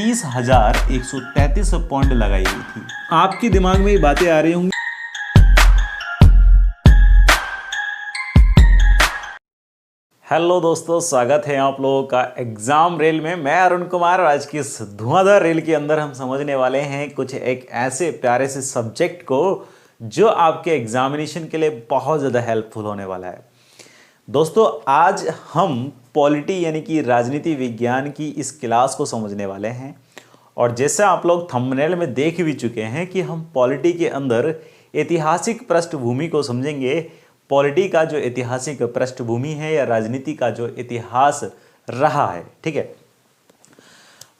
30,133 point लगाई गई थी। आपके दिमाग में ये बातें आ रही होंगी। हेलो दोस्तों, स्वागत है आप लोगों का एग्जाम रेल में। मैं अरुण कुमार और आज की इस धुआंधार रेल के अंदर हम समझने वाले हैं कुछ एक ऐसे प्यारे से सब्जेक्ट को जो आपके एग्जामिनेशन के लिए बहुत ज़्यादा हेल्पफुल होने वाला है। दोस्तों, आज हम पॉलिटी यानी कि राजनीति विज्ञान की इस क्लास को समझने वाले हैं। और जैसा आप लोग थंबनेल में देख भी चुके हैं कि हम पॉलिटी के अंदर ऐतिहासिक पृष्ठभूमि को समझेंगे। पॉलिटी का जो ऐतिहासिक पृष्ठभूमि है या राजनीति का जो इतिहास रहा है, ठीक है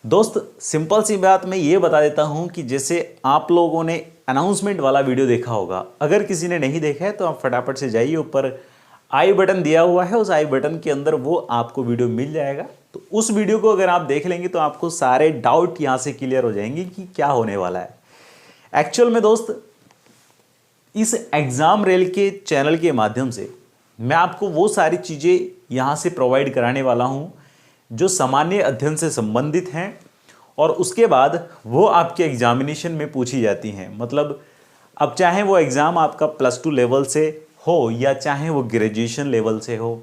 दोस्त। सिंपल सी बात मैं ये बता देता हूं कि जैसे आप लोगों ने अनाउंसमेंट वाला वीडियो देखा होगा, अगर किसी ने नहीं देखा है तो आप फटाफट से जाइए, ऊपर आई बटन दिया हुआ है, उस आई बटन के अंदर वो आपको वीडियो मिल जाएगा। तो उस वीडियो को अगर आप देख लेंगे तो आपको सारे डाउट यहां से क्लियर हो जाएंगे कि क्या होने वाला है एक्चुअल में। दोस्त, इस एग्जाम रेल के चैनल के माध्यम से मैं आपको वो सारी चीज़ें यहाँ से प्रोवाइड कराने वाला हूँ जो सामान्य अध्ययन से संबंधित हैं और उसके बाद वो आपके एग्जामिनेशन में पूछी जाती हैं। मतलब अब चाहे वो एग्ज़ाम आपका +2 लेवल से हो या चाहे वो ग्रेजुएशन लेवल से हो,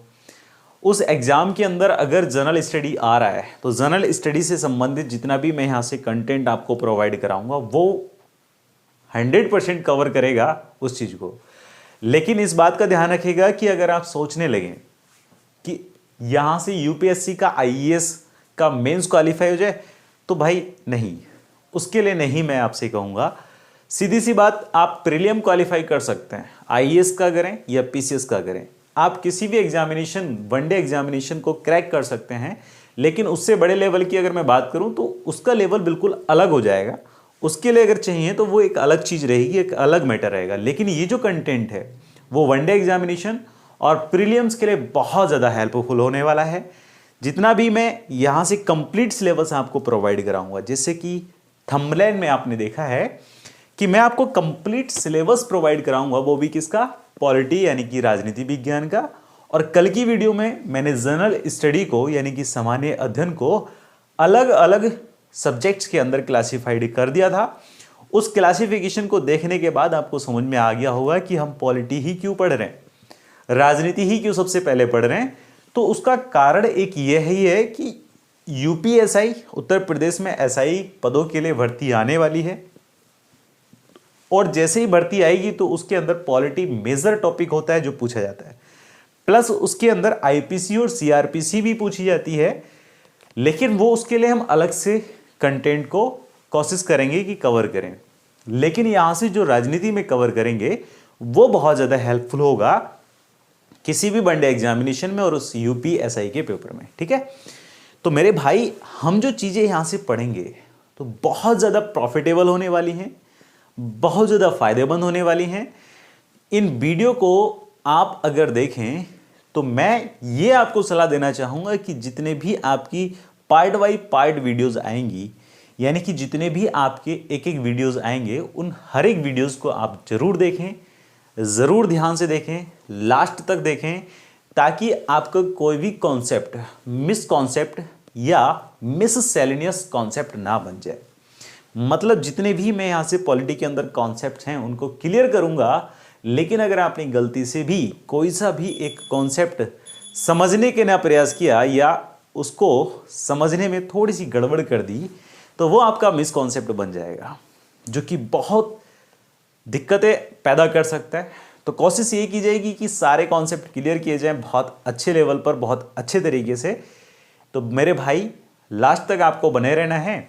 उस एग्ज़ाम के अंदर अगर जनरल स्टडी आ रहा है तो जनरल स्टडी से संबंधित जितना भी मैं यहाँ से कंटेंट आपको प्रोवाइड कराऊँगा वो 100% कवर करेगा उस चीज़ को। लेकिन इस बात का ध्यान रखिएगा कि अगर आप सोचने लगें कि यहाँ से यूपीएससी का आईएएस का मेंस क्वालिफाई हो जाए, तो भाई नहीं, उसके लिए नहीं मैं आपसे कहूँगा। सीधी सी बात, आप प्रीलियम क्वालिफाई कर सकते हैं, आईएएस का करें या पीसीएस का करें, आप किसी भी एग्जामिनेशन वनडे एग्जामिनेशन को क्रैक कर सकते हैं। लेकिन उससे बड़े लेवल की अगर मैं बात करूँ तो उसका लेवल बिल्कुल अलग हो जाएगा। उसके लिए अगर चाहिए तो वो एक अलग चीज़ रहेगी, एक अलग मैटर रहेगा। लेकिन ये जो कंटेंट है वो वनडे एग्जामिनेशन और प्रीलियम्स के लिए बहुत ज़्यादा हेल्पफुल होने वाला है। जितना भी मैं यहाँ से कंप्लीट सिलेबस आपको प्रोवाइड कराऊंगा, जैसे कि थंबनेल में आपने देखा है कि मैं आपको कंप्लीट सिलेबस प्रोवाइड कराऊंगा, वो भी किसका, पॉलिटी यानी कि राजनीति विज्ञान का। और कल की वीडियो में मैंने जनरल स्टडी को यानी कि सामान्य अध्ययन को अलग अलग सब्जेक्ट्स के अंदर क्लासिफाइड कर दिया था। उस क्लासिफिकेशन को देखने के बाद आपको समझ में आ गया होगा कि हम पॉलिटी ही क्यों पढ़ रहे हैं, राजनीति ही क्यों सबसे पहले पढ़ रहे हैं। तो उसका कारण एक ये ही है कि यूपीएसआई उत्तर प्रदेश में एसआई पदों के लिए भर्ती आने वाली है और जैसे ही भर्ती आएगी तो उसके अंदर पॉलिटी मेजर टॉपिक होता है जो पूछा जाता है, प्लस उसके अंदर आईपीसी और सीआरपीसी भी पूछी जाती है। लेकिन वो उसके लिए हम अलग से कंटेंट को कोशिश करेंगे कि कवर करें। लेकिन यहां से जो राजनीति में कवर करेंगे वो बहुत ज़्यादा हेल्पफुल होगा किसी भी वनडे एग्जामिनेशन में और उस यूपीएसआई के पेपर में, ठीक है। तो मेरे भाई, हम जो चीज़ें यहां से पढ़ेंगे तो बहुत ज़्यादा प्रॉफिटेबल होने वाली हैं, बहुत ज़्यादा फायदेमंद होने वाली हैं। इन वीडियो को आप अगर देखें तो मैं ये आपको सलाह देना चाहूँगा कि जितने भी आपकी पार्ट बाई पार्ट वीडियोस आएंगी, यानी कि जितने भी आपके एक एक वीडियोस आएंगे, उन हर एक वीडियोस को आप ज़रूर देखें, ज़रूर ध्यान से देखें, लास्ट तक देखें, ताकि आपका कोई भी कॉन्सेप्ट मिस कॉन्सेप्ट या मिससेलेनियस कॉन्सेप्ट ना बन जाए। मतलब जितने भी मैं यहाँ से पॉलिटी के अंदर कॉन्सेप्ट हैं उनको क्लियर करूँगा, लेकिन अगर आपने गलती से भी कोई सा भी एक कॉन्सेप्ट समझने के ना प्रयास किया या उसको समझने में थोड़ी सी गड़बड़ कर दी तो वो आपका मिस कॉन्सेप्ट बन जाएगा, जो कि बहुत दिक्कतें पैदा कर सकता है। तो कोशिश ये की जाएगी कि सारे कॉन्सेप्ट क्लियर किए जाएं बहुत अच्छे लेवल पर, बहुत अच्छे तरीके से। तो मेरे भाई, लास्ट तक आपको बने रहना है।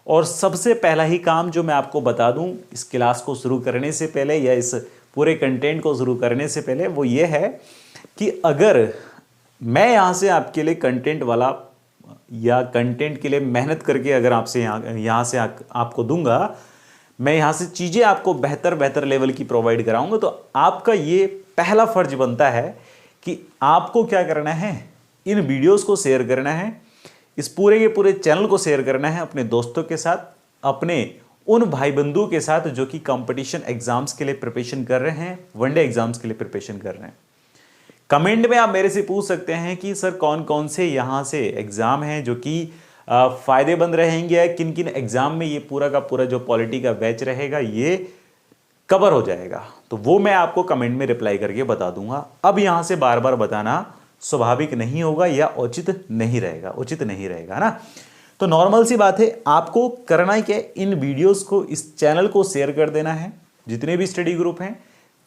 और सबसे पहला ही काम जो मैं आपको बता दूं इस क्लास को शुरू करने से पहले या इस पूरे कंटेंट को शुरू करने से पहले, वो ये है कि अगर मैं यहाँ से आपके लिए कंटेंट वाला या कंटेंट के लिए मेहनत करके अगर आपसे यहाँ से आपको दूंगा, मैं यहाँ से चीज़ें आपको बेहतर लेवल की प्रोवाइड कराऊंगा, तो आपका ये पहला फर्ज बनता है कि आपको क्या करना है, इन वीडियोस को शेयर करना है, इस पूरे के पूरे चैनल को शेयर करना है अपने दोस्तों के साथ, अपने उन भाई बंधुओं के साथ जो कि कंपटीशन एग्जाम्स के लिए प्रिपरेशन कर रहे हैं, वनडे एग्जाम्स के लिए प्रिपरेशन कर रहे हैं। कमेंट में आप मेरे से पूछ सकते हैं कि सर कौन कौन से यहाँ से एग्ज़ाम हैं जो कि फायदेमंद रहेंगे या किन किन एग्जाम में ये पूरा का पूरा जो पॉलिटी का बैच रहेगा ये कवर हो जाएगा, तो वो मैं आपको कमेंट में रिप्लाई करके बता दूंगा। अब यहां से बार बार बताना स्वाभाविक नहीं होगा या उचित नहीं रहेगा ना। तो नॉर्मल सी बात है, आपको करना है क्या, इन वीडियोस को, इस चैनल को शेयर कर देना है। जितने भी स्टडी ग्रुप हैं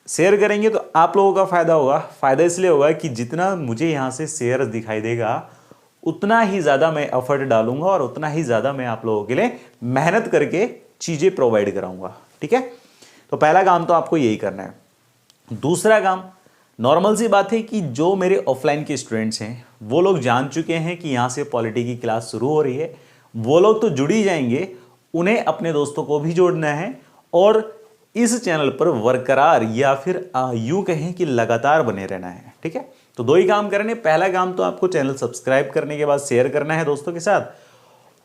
शेयर करेंगे तो आप लोगों का फायदा होगा। फायदा इसलिए होगा कि जितना मुझे यहां से शेयर दिखाई देगा उतना ही ज्यादा मैं एफर्ट डालूंगा और उतना ही ज्यादा मैं आप लोगों के लिए मेहनत करके चीजें प्रोवाइड कराऊंगा। ठीक है, तो पहला काम तो आपको यही करना है। दूसरा काम, नॉर्मल सी बात है कि जो मेरे ऑफलाइन के स्टूडेंट्स हैं वो लोग जान चुके हैं कि यहाँ से पॉलिटी की क्लास शुरू हो रही है, वो लोग तो जुड़ ही जाएंगे, उन्हें अपने दोस्तों को भी जोड़ना है और इस चैनल पर बरकरार या फिर यूं कहें कि लगातार बने रहना है। ठीक है, तो दो ही काम करने, पहला काम तो आपको चैनल सब्सक्राइब करने के बाद शेयर करना है दोस्तों के साथ,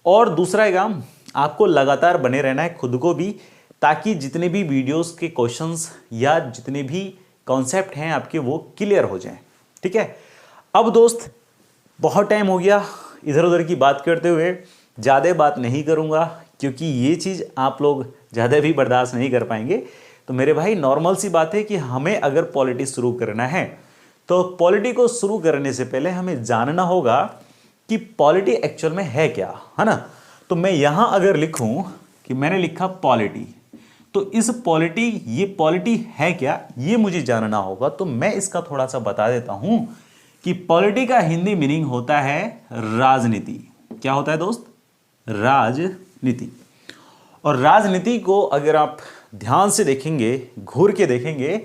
और दूसरा काम आपको लगातार बने रहना है खुद को भी, ताकि जितने भी वीडियोस के क्वेश्चंस या जितने भी कॉन्सेप्ट हैं आपके वो क्लियर हो जाएं। ठीक है, अब दोस्त बहुत टाइम हो गया इधर उधर की बात करते हुए, ज़्यादा बात नहीं करूँगा क्योंकि ये चीज़ आप लोग ज़्यादा भी बर्दाश्त नहीं कर पाएंगे। तो मेरे भाई नॉर्मल सी बात है कि हमें अगर पॉलिटी शुरू करना है तो पॉलिटी को शुरू करने से पहले हमें जानना होगा कि पॉलिटी एक्चुअल में है क्या, है ना। तो मैं यहाँ अगर लिखूँ कि मैंने लिखा पॉलिटी, तो इस पॉलिटी, ये पॉलिटी है क्या ये मुझे जानना होगा। तो मैं इसका थोड़ा सा बता देता हूं कि पॉलिटी का हिंदी मीनिंग होता है राजनीति। क्या होता है दोस्त? राजनीति। और राजनीति को अगर आप ध्यान से देखेंगे, घूर के देखेंगे,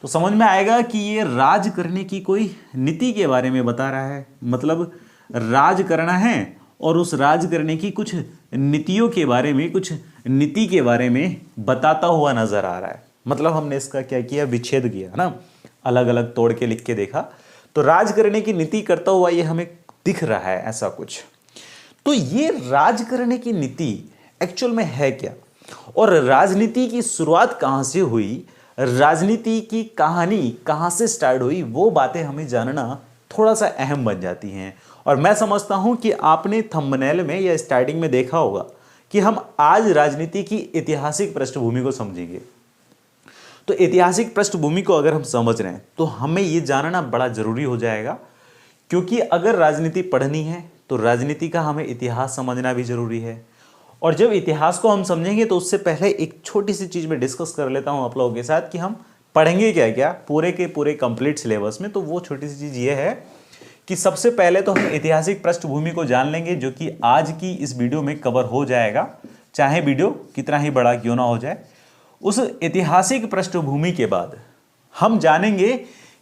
तो समझ में आएगा कि ये राज करने की कोई नीति के बारे में बता रहा है। मतलब राज करना है और उस राज करने की कुछ नीतियों के बारे में, कुछ नीति के बारे में बताता हुआ नजर आ रहा है। मतलब हमने इसका क्या किया, विच्छेद किया ना, अलग अलग तोड़ के लिख के देखा, तो राज करने की नीति करता हुआ ये हमें दिख रहा है ऐसा कुछ। तो ये राज करने की नीति एक्चुअल में है क्या, और राजनीति की शुरुआत कहां से हुई, राजनीति की कहानी कहां से स्टार्ट हुई, वो बातें हमें जानना थोड़ा सा अहम बन जाती हैं। और मैं समझता हूं कि आपने थंबनेल में या स्टार्टिंग में देखा होगा कि हम आज राजनीति की ऐतिहासिक पृष्ठभूमि को समझेंगे। तो ऐतिहासिक पृष्ठभूमि को अगर हम समझ रहे हैं तो हमें यह जानना बड़ा जरूरी हो जाएगा, क्योंकि अगर राजनीति पढ़नी है तो राजनीति का हमें इतिहास समझना भी जरूरी है। और जब इतिहास को हम समझेंगे तो उससे पहले एक छोटी सी चीज मैं डिस्कस कर लेता हूं आप लोगों के साथ कि हम पढ़ेंगे क्या क्या पूरे के पूरे कंप्लीट सिलेबस में। तो वो छोटी सी चीज ये है कि सबसे पहले तो हम ऐतिहासिक पृष्ठभूमि को जान लेंगे, जो कि आज की इस वीडियो में कवर हो जाएगा, चाहे वीडियो कितना ही बड़ा क्यों ना हो जाए। उस ऐतिहासिक पृष्ठभूमि के बाद हम जानेंगे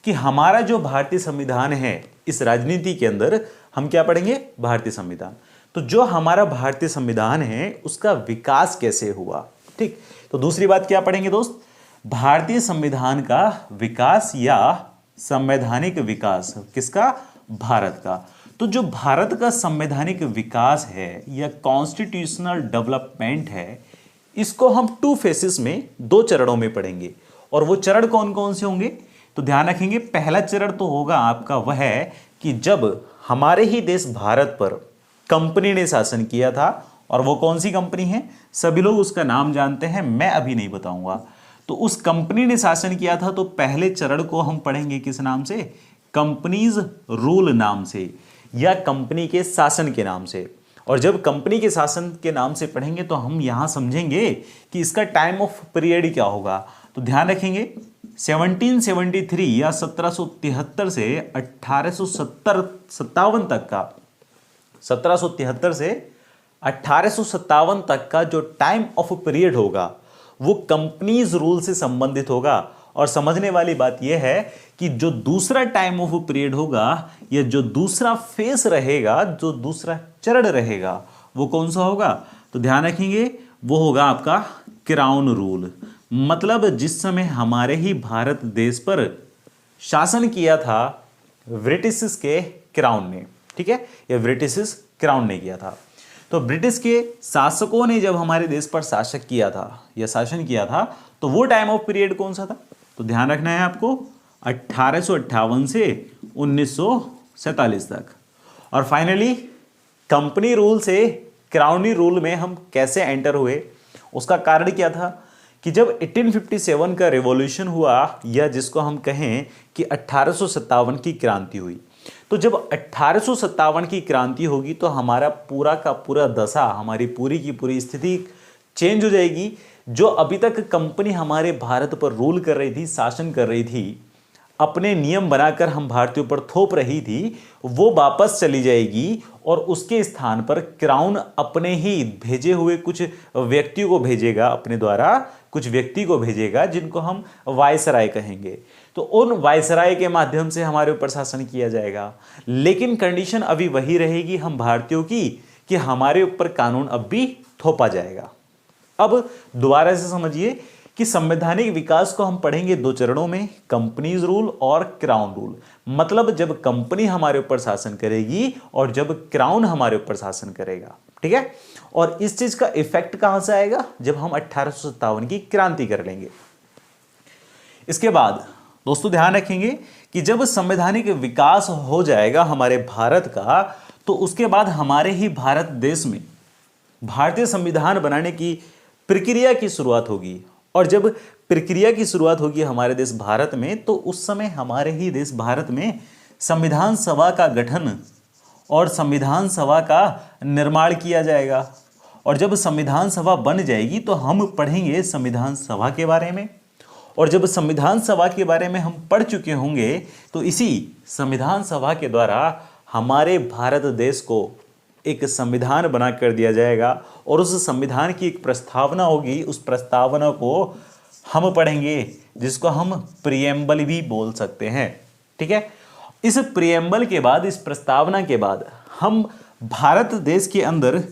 कि हमारा जो भारतीय संविधान है, इस राजनीति के अंदर हम क्या पढ़ेंगे, भारतीय संविधान। तो जो हमारा भारतीय संविधान है उसका विकास कैसे हुआ। ठीक, तो दूसरी बात क्या पढ़ेंगे दोस्त, भारतीय संविधान का विकास या संवैधानिक विकास, किसका, भारत का। तो जो भारत का संवैधानिक विकास है या कॉन्स्टिट्यूशनल डेवलपमेंट है, इसको हम 2 फेसेस में, 2 चरणों में पढ़ेंगे। और वो चरण कौन कौन से होंगे, तो ध्यान रखेंगे, पहला चरण तो होगा आपका वह है कि जब हमारे ही देश भारत पर कंपनी ने शासन किया था, और वो कौन सी कंपनी है, सभी लोग उसका नाम जानते हैं, मैं अभी नहीं बताऊंगा। तो उस कंपनी ने शासन किया था, तो पहले चरण को हम पढ़ेंगे किस नाम से, कंपनीज रूल नाम से या कंपनी के शासन के नाम से। और जब कंपनी के शासन के नाम से पढ़ेंगे तो हम यहां समझेंगे कि इसका टाइम ऑफ पीरियड क्या होगा। तो ध्यान रखेंगे 1773 या 1773 से 1857 तक का, 1773 से 1857 तक का जो टाइम ऑफ पीरियड होगा वो कंपनीज रूल से संबंधित होगा। और समझने वाली बात यह है कि जो दूसरा टाइम ऑफ पीरियड होगा या जो दूसरा फेस रहेगा, जो दूसरा चरण रहेगा, वो कौन सा होगा, तो ध्यान रखेंगे वो होगा आपका क्राउन रूल। मतलब जिस समय हमारे ही भारत देश पर शासन किया था ब्रिटिश के क्राउन ने, ठीक है, या ब्रिटिश क्राउन ने किया था। तो ब्रिटिश के शासकों ने जब हमारे देश पर शासन किया था तो वो टाइम ऑफ पीरियड कौन सा था, तो ध्यान रखना है आपको 1858 से 1947 तक। और फाइनली कंपनी रूल से क्राउनी रूल में हम कैसे एंटर हुए, उसका कारण क्या था कि जब 1857 का रिवॉल्यूशन हुआ, या जिसको हम कहें कि 1857 की क्रांति हुई, तो जब 1857 की क्रांति होगी तो हमारा पूरा का पूरा दशा, हमारी पूरी की पूरी स्थिति चेंज हो जाएगी। जो अभी तक कंपनी हमारे भारत पर रूल कर रही थी, शासन कर रही थी, अपने नियम बनाकर हम भारतीयों पर थोप रही थी, वो वापस चली जाएगी और उसके स्थान पर क्राउन अपने ही भेजे हुए कुछ व्यक्तियों को भेजेगा, अपने द्वारा कुछ व्यक्ति को भेजेगा जिनको हम वायसराय कहेंगे। तो उन वायसराय के माध्यम से हमारे ऊपर शासन किया जाएगा। लेकिन कंडीशन अभी वही रहेगी हम भारतीयों की कि हमारे ऊपर कानून अब भी थोपा जाएगा। अब दोबारा से समझिए कि संवैधानिक विकास को हम पढ़ेंगे दो चरणों में, कंपनीज रूल और क्राउन रूल। मतलब जब कंपनी हमारे ऊपर शासन करेगी और जब क्राउन हमारे ऊपर शासन करेगा, ठीक है। और इस चीज का इफेक्ट कहां से आएगा, जब हम 1857 की क्रांति कर लेंगे। इसके बाद दोस्तों ध्यान रखेंगे कि जब संवैधानिक विकास हो जाएगा हमारे भारत का, तो उसके बाद हमारे ही भारत देश में भारतीय संविधान बनाने की प्रक्रिया की शुरुआत होगी। और जब प्रक्रिया की शुरुआत होगी हमारे देश भारत में, तो उस समय हमारे ही देश भारत में संविधान सभा का गठन और संविधान सभा का निर्माण किया जाएगा। और जब संविधान सभा बन जाएगी तो हम पढ़ेंगे संविधान सभा के बारे में। और जब संविधान सभा के बारे में हम पढ़ चुके होंगे तो इसी संविधान सभा के द्वारा हमारे भारत देश को एक संविधान बना कर दिया जाएगा। और उस संविधान की एक प्रस्तावना होगी, उस प्रस्तावना को हम पढ़ेंगे जिसको हम प्रियम्बल भी बोल सकते हैं, ठीक है। इस प्रियम्बल के बाद, इस प्रस्तावना के बाद हम भारत देश के अंदर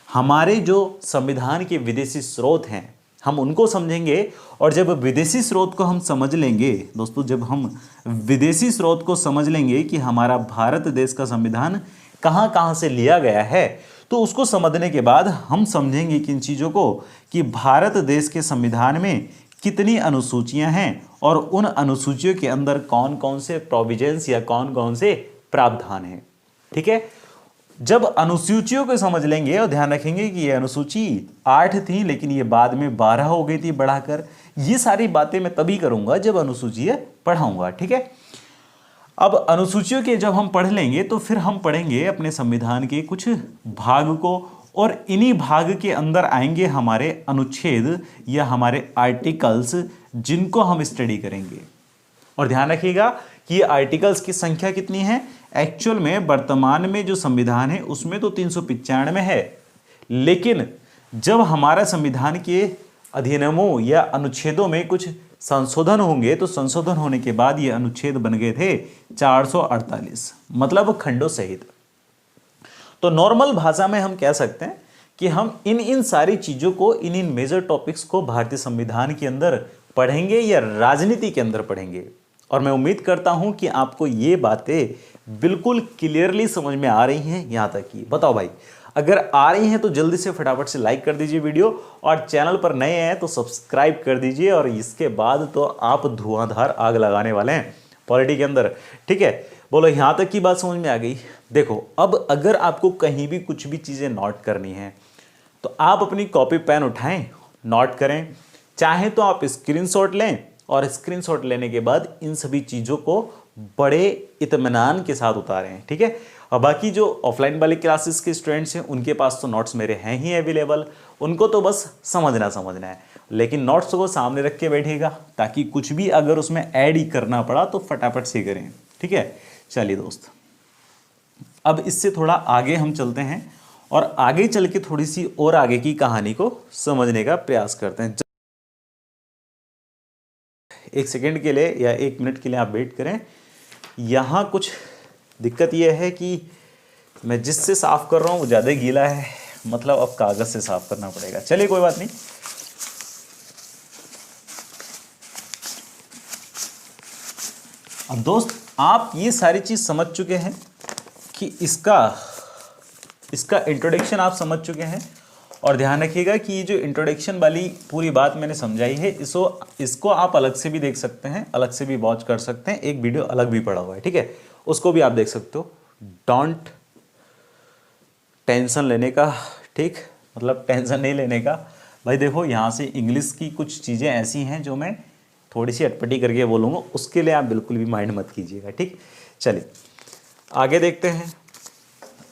हमारे जो संविधान के विदेशी स्रोत हैं हम उनको समझेंगे। और जब विदेशी स्रोत को हम समझ लेंगे दोस्तों, जब हम विदेशी स्रोत को समझ लेंगे कि हमारा भारत देश का संविधान कहां कहां से लिया गया है, तो उसको समझने के बाद हम समझेंगे किन चीज़ों को, कि भारत देश के संविधान में कितनी अनुसूचियां हैं और उन अनुसूचियों के अंदर कौन कौन से प्रोविजंस या कौन कौन से प्रावधान हैं, ठीक है। जब अनुसूचियों को समझ लेंगे, और ध्यान रखेंगे कि ये अनुसूची 8 थी लेकिन ये बाद में 12 हो गई थी बढ़ाकर। ये सारी बातें मैं तभी करूंगा जब अनुसूची पढ़ाऊंगा, ठीक है। अब अनुसूचियों के जब हम पढ़ लेंगे तो फिर हम पढ़ेंगे अपने संविधान के कुछ भाग को, और इन्हीं भाग के अंदर आएंगे हमारे अनुच्छेद या हमारे आर्टिकल्स, जिनको हम स्टडी करेंगे। और ध्यान रखिएगा कि ये आर्टिकल्स की संख्या कितनी है। एक्चुअल में वर्तमान में जो संविधान है उसमें तो 395 है, लेकिन जब हमारा संविधान के अधिनियमों या अनुच्छेदों में कुछ संशोधन होंगे तो संशोधन होने के बाद ये अनुच्छेद बन गए थे 448, मतलब खंडों सहित। तो नॉर्मल भाषा में हम कह सकते हैं कि हम इन सारी चीज़ों को, इन मेजर टॉपिक्स को भारतीय संविधान के अंदर पढ़ेंगे या राजनीति के अंदर पढ़ेंगे। और मैं उम्मीद करता हूं कि आपको ये बातें बिल्कुल क्लियरली समझ में आ रही हैं यहाँ तक की। बताओ भाई, अगर आ रही हैं तो जल्दी से फटाफट से लाइक कर दीजिए वीडियो, और चैनल पर नए हैं तो सब्सक्राइब कर दीजिए। और इसके बाद तो आप धुआंधार आग लगाने वाले हैं पॉलिटी के अंदर, ठीक है। बोलो यहाँ तक की बात समझ में आ गई। देखो, अब अगर आपको कहीं भी कुछ भी चीज़ें नोट करनी है तो आप अपनी कॉपी पेन उठाएं, नोट करें। चाहे तो आप स्क्रीनशॉट लें, और स्क्रीनशॉट लेने के बाद इन सभी चीज़ों को बड़े इत्मीनान के साथ उतारें, ठीक है। और बाकी जो ऑफलाइन वाले क्लासेस के स्टूडेंट्स हैं उनके पास तो नोट्स मेरे हैं ही अवेलेबल, उनको तो बस समझना है। लेकिन नोट्स को सामने रख के बैठेगा ताकि कुछ भी अगर उसमें ऐड ही करना पड़ा तो फटाफट से करें, ठीक है। चलिए दोस्त, अब इससे थोड़ा आगे हम चलते हैं और आगे चल के थोड़ी सी और आगे की कहानी को समझने का प्रयास करते हैं। 1 सेकेंड के लिए या 1 मिनट के लिए आप वेट करें। यहाँ कुछ दिक्कत यह है कि मैं जिससे साफ कर रहा हूँ वो ज़्यादा गीला है, मतलब अब कागज़ से साफ करना पड़ेगा। चलिए कोई बात नहीं। अब दोस्त, आप ये सारी चीज़ समझ चुके हैं कि इसका इंट्रोडक्शन आप समझ चुके हैं। और ध्यान रखिएगा कि ये जो इंट्रोडक्शन वाली पूरी बात मैंने समझाई है, इसको आप अलग से भी देख सकते हैं, अलग से भी वॉच कर सकते हैं। एक वीडियो अलग भी पड़ा हुआ है, ठीक है, उसको भी आप देख सकते हो। डोंट टेंशन लेने का, ठीक, मतलब टेंशन नहीं लेने का। भाई देखो यहाँ से इंग्लिश की कुछ चीज़ें ऐसी हैं जो मैं थोड़ी सी अटपटी करके बोलूँगा, उसके लिए आप बिल्कुल भी माइंड मत कीजिएगा, ठीक। चलिए आगे देखते हैं।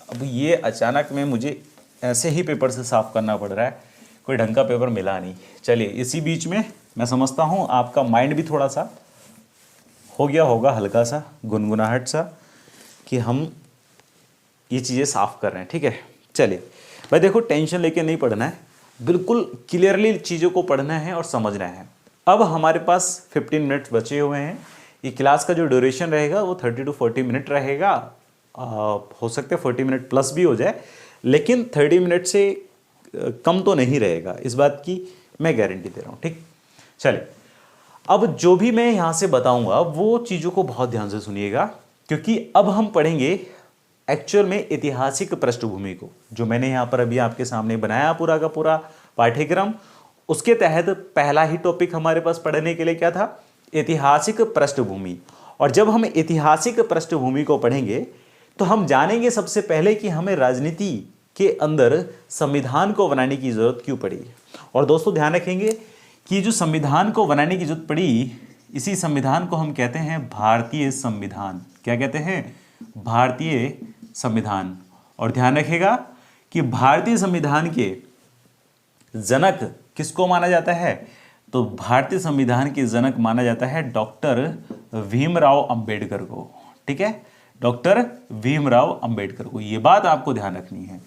अब ये अचानक में मुझे ऐसे ही पेपर से साफ़ करना पड़ रहा है, कोई ढंग का पेपर मिला नहीं। चलिए इसी बीच में मैं समझता हूँ आपका माइंड भी थोड़ा सा हो गया होगा, हल्का सा गुनगुनाहट सा, कि हम ये चीज़ें साफ़ कर रहे हैं, ठीक है। चलिए भाई देखो, टेंशन लेके नहीं पढ़ना है, बिल्कुल क्लियरली चीज़ों को पढ़ना है और समझना है। अब हमारे पास 15 मिनट्स बचे हुए हैं। ये क्लास का जो ड्यूरेशन रहेगा वो 30 to 40 मिनट रहेगा। हो सकता है 40 मिनट प्लस भी हो जाए, लेकिन 30 मिनट से कम तो नहीं रहेगा, इस बात की मैं गारंटी दे रहा हूँ, ठीक। चलिए अब जो भी मैं यहाँ से बताऊँगा वो चीज़ों को बहुत ध्यान से सुनिएगा, क्योंकि अब हम पढ़ेंगे एक्चुअल में ऐतिहासिक पृष्ठभूमि को, जो मैंने यहाँ पर अभी आपके सामने बनाया पूरा का पूरा पाठ्यक्रम। उसके तहत पहला ही टॉपिक हमारे पास पढ़ने के लिए क्या था, ऐतिहासिक पृष्ठभूमि। और जब हम ऐतिहासिक पृष्ठभूमि को पढ़ेंगे तो हम जानेंगे सबसे पहले कि हमें राजनीति के अंदर संविधान को बनाने की जरूरत क्यों पड़ी। और दोस्तों ध्यान रखेंगे कि जो संविधान को बनाने की जरूरत पड़ी, इसी संविधान को हम कहते हैं भारतीय संविधान। क्या कहते हैं, भारतीय संविधान। और ध्यान रखेगा कि भारतीय संविधान के जनक किसको माना जाता है, तो भारतीय संविधान के जनक माना जाता है डॉक्टर भीमराव अंबेडकर को, ठीक है, डॉक्टर भीमराव अंबेडकर को। ये बात आपको ध्यान रखनी है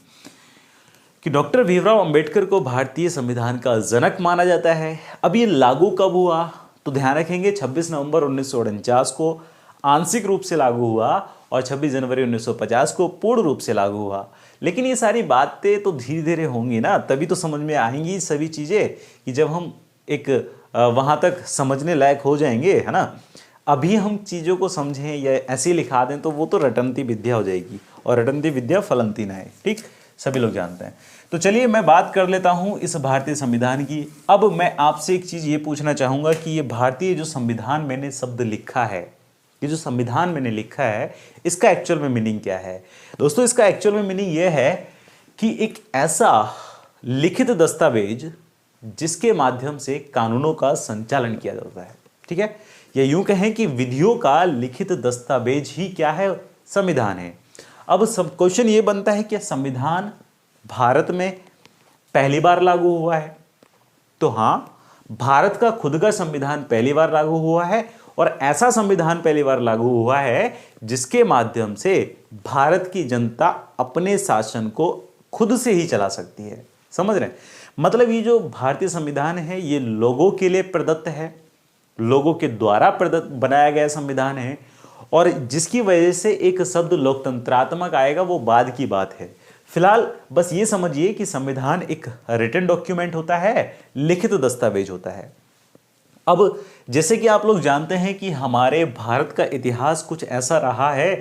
कि डॉक्टर भीमराव अंबेडकर को भारतीय संविधान का जनक माना जाता है। अब ये लागू कब हुआ, तो ध्यान रखेंगे 26 नवंबर 1949 को आंशिक रूप से लागू हुआ और 26 जनवरी 1950 को पूर्ण रूप से लागू हुआ। लेकिन ये सारी बातें तो धीरे धीरे होंगी ना, तभी तो समझ में आएंगी सभी चीज़ें, कि जब हम एक वहाँ तक समझने लायक हो जाएंगे, है ना। अभी हम चीज़ों को समझें या ऐसे ही लिखा दें तो वो तो रटंती विद्या हो जाएगी, और रटंती विद्या फलंती न है, ठीक, सभी लोग जानते हैं। तो चलिए मैं बात कर लेता हूँ इस भारतीय संविधान की। अब मैं आपसे एक चीज़ ये पूछना चाहूँगा कि ये भारतीय जो संविधान मैंने शब्द लिखा है, ये जो संविधान मैंने लिखा है, इसका एक्चुअल में मीनिंग क्या है। दोस्तों इसका एक्चुअल में मीनिंग ये है कि एक ऐसा लिखित दस्तावेज जिसके माध्यम से कानूनों का संचालन किया जाता है, ठीक है, या यूं कहें कि विधियों का लिखित दस्तावेज ही क्या है, संविधान है। अब सब क्वेश्चन ये बनता है कि संविधान भारत में पहली बार लागू हुआ है, तो हाँ, भारत का खुद का संविधान पहली बार लागू हुआ है, और ऐसा संविधान पहली बार लागू हुआ है जिसके माध्यम से भारत की जनता अपने शासन को खुद से ही चला सकती है। समझ रहे हैं, मतलब ये जो भारतीय संविधान है ये लोगों के लिए प्रदत्त है, लोगों के द्वारा प्रदत्त बनाया गया संविधान है, और जिसकी वजह से एक शब्द लोकतंत्रात्मक आएगा वो बाद की बात है। फिलहाल बस ये समझिए कि संविधान एक रिटन डॉक्यूमेंट होता है, लिखित दस्तावेज होता है। अब जैसे कि आप लोग जानते हैं कि हमारे भारत का इतिहास कुछ ऐसा रहा है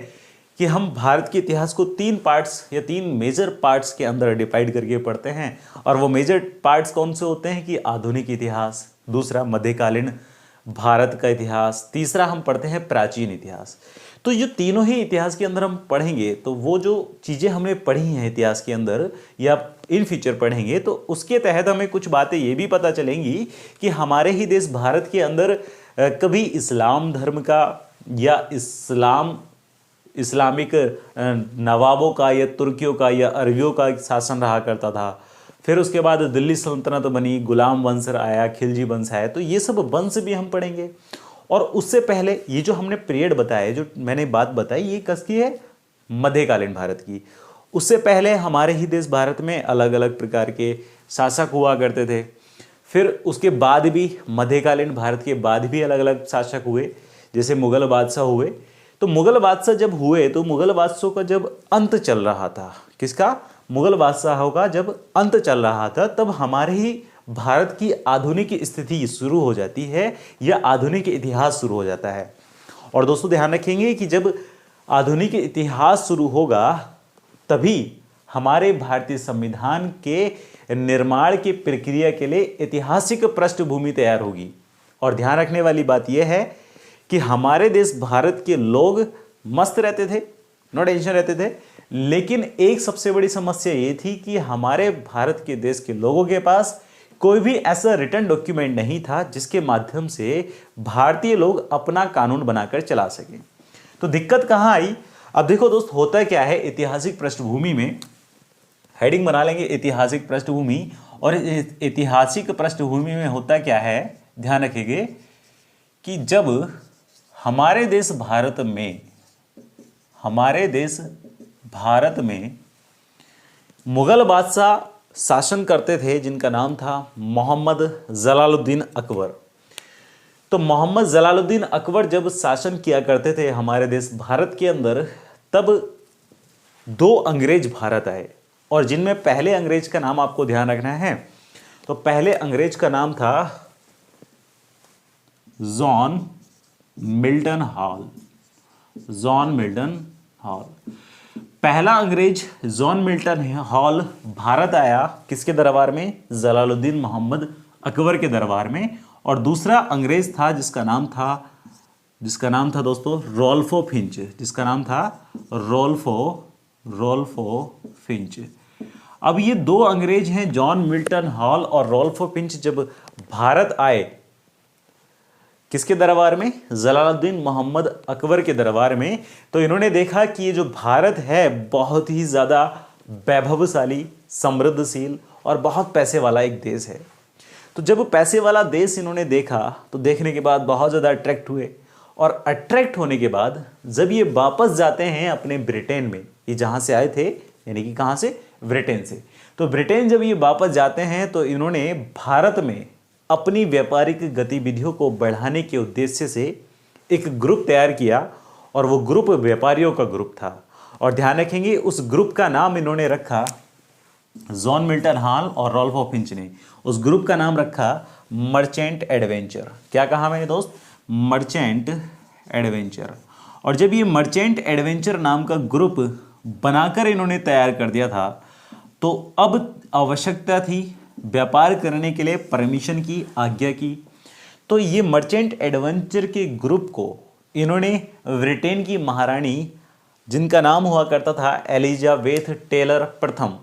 कि हम भारत के इतिहास को 3 पार्ट्स या 3 मेजर पार्ट्स के अंदर डिवाइड करके पढ़ते हैं। और वो मेजर पार्ट्स कौन से होते हैं कि आधुनिक इतिहास, दूसरा मध्यकालीन भारत का इतिहास, तीसरा हम पढ़ते हैं प्राचीन इतिहास। तो ये तीनों ही इतिहास के अंदर हम पढ़ेंगे, तो वो जो चीज़ें हमने पढ़ी हैं इतिहास के अंदर या इन फ्यूचर पढ़ेंगे, तो उसके तहत हमें कुछ बातें ये भी पता चलेंगी कि हमारे ही देश भारत के अंदर कभी इस्लाम धर्म का या इस्लामिक नवाबों का या तुर्कियों का या अरबियों का शासन रहा करता था। फिर उसके बाद दिल्ली सल्तनत बनी, गुलाम वंश आया, खिलजी वंश आया, तो ये सब वंश भी हम पढ़ेंगे। और उससे पहले ये जो हमने पीरियड बताया, जो मैंने बात बताई, ये किसकी है, मध्यकालीन भारत की। उससे पहले हमारे ही देश भारत में अलग अलग प्रकार के शासक हुआ करते थे। फिर उसके बाद भी मध्यकालीन भारत के बाद भी अलग अलग शासक हुए, जैसे मुगल बादशाह हुए। तो मुगल बादशाह जब हुए तो मुगल बादशाहों का जब अंत चल रहा था, किसका, मुगल बादशाहों का जब अंत चल रहा था, तब हमारे ही भारत की आधुनिक स्थिति शुरू हो जाती है या आधुनिक इतिहास शुरू हो जाता है। और दोस्तों ध्यान रखेंगे कि जब आधुनिक इतिहास शुरू होगा तभी हमारे भारतीय संविधान के निर्माण की प्रक्रिया के लिए ऐतिहासिक पृष्ठभूमि तैयार होगी। और ध्यान रखने वाली बात यह है कि हमारे देश भारत के लोग मस्त रहते थे, नो टेंशन रहते थे। लेकिन एक सबसे बड़ी समस्या ये थी कि हमारे भारत के देश के लोगों के पास कोई भी ऐसा रिटर्न डॉक्यूमेंट नहीं था जिसके माध्यम से भारतीय लोग अपना कानून बनाकर चला सकें। तो दिक्कत कहां आई? अब देखो दोस्त, होता क्या है, ऐतिहासिक पृष्ठभूमि में हेडिंग बना लेंगे ऐतिहासिक पृष्ठभूमि, और ऐतिहासिक पृष्ठभूमि में होता क्या है, ध्यान रखेंगे कि जब हमारे देश भारत में मुगल बादशाह शासन करते थे जिनका नाम था मोहम्मद जलालुद्दीन अकबर। तो मोहम्मद जलालुद्दीन अकबर जब शासन किया करते थे हमारे देश भारत के अंदर, तब 2 अंग्रेज भारत आए, और जिनमें पहले अंग्रेज का नाम आपको ध्यान रखना है। तो पहले अंग्रेज का नाम था जॉन मिल्टन हॉल। पहला अंग्रेज जॉन मिल्टन हॉल भारत आया किसके दरबार में? जलालुद्दीन मोहम्मद अकबर के दरबार में। और दूसरा अंग्रेज था जिसका नाम था दोस्तों रोल्फो फिंच, जिसका नाम था रोल्फो फिंच। अब ये 2 अंग्रेज हैं, जॉन मिल्टन हॉल और रोल्फो फिंच, जब भारत आए किसके दरबार में? जलालुद्दीन मोहम्मद अकबर के दरबार में। तो इन्होंने देखा कि ये जो भारत है बहुत ही ज़्यादा वैभवशाली, समृद्धशील और बहुत पैसे वाला एक देश है। तो जब पैसे वाला देश इन्होंने देखा तो देखने के बाद बहुत ज़्यादा अट्रैक्ट हुए, और अट्रैक्ट होने के बाद जब ये वापस जाते हैं अपने ब्रिटेन में, ये जहाँ से आए थे, यानी कि कहाँ से? ब्रिटेन से। तो ब्रिटेन जब ये वापस जाते हैं तो इन्होंने भारत में अपनी व्यापारिक गतिविधियों को बढ़ाने के उद्देश्य से एक ग्रुप तैयार किया, और वो ग्रुप व्यापारियों का ग्रुप था। और ध्यान रखेंगे उस ग्रुप का नाम इन्होंने रखा, जॉन मिल्टन हॉल और रोल्फो फिंच ने उस ग्रुप का नाम रखा मर्चेंट एडवेंचर। क्या कहा मैंने दोस्त? Merchant adventure. और जब ये मर्चेंट एडवेंचर नाम का ग्रुप बनाकर इन्होंने तैयार कर दिया था, तो अब आवश्यकता थी व्यापार करने के लिए परमिशन की, आज्ञा की। तो ये मर्चेंट एडवेंचर के ग्रुप को इन्होंने ब्रिटेन की महारानी, जिनका नाम हुआ करता था एलिजाबेथ टेलर प्रथम,